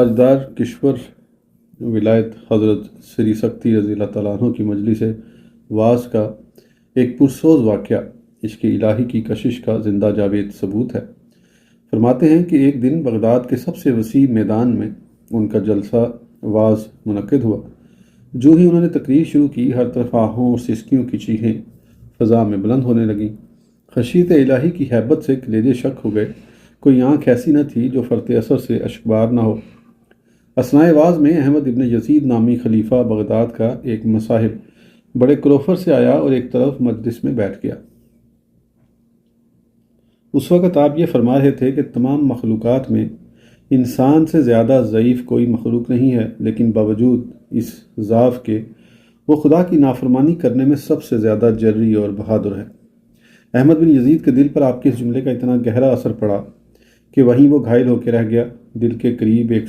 تاجدار کشور ولایت حضرت سری سکتی رضی اللہ تعالیٰ عنہ کی مجلس واعظ کا ایک پرسوز واقعہ عشق الہی کی کشش کا زندہ جاوید ثبوت ہے۔ فرماتے ہیں کہ ایک دن بغداد کے سب سے وسیع میدان میں ان کا جلسہ واعظ منعقد ہوا۔ جو ہی انہوں نے تقریر شروع کی، ہر طرف آہوں اور سسکیوں کی چیخیں فضا میں بلند ہونے لگیں۔ خشیت الہی کی ہیبت سے کلیجے شک ہو گئے۔ کوئی آنکھ ایسی نہ تھی جو فرط اثر سے اشکبار نہ ہو۔ اثنائے واعظ میں احمد ابن یزید نامی خلیفہ بغداد کا ایک مصاحب بڑے کروفر سے آیا اور ایک طرف مجلس میں بیٹھ گیا۔ اس وقت آپ یہ فرما رہے تھے کہ تمام مخلوقات میں انسان سے زیادہ ضعیف کوئی مخلوق نہیں ہے، لیکن باوجود اس ضعف کے وہ خدا کی نافرمانی کرنے میں سب سے زیادہ جرئی اور بہادر ہے۔ احمد بن یزید کے دل پر آپ کے اس جملے کا اتنا گہرا اثر پڑا کہ وہیں وہ گھائل ہو کے رہ گیا۔ دل کے قریب ایک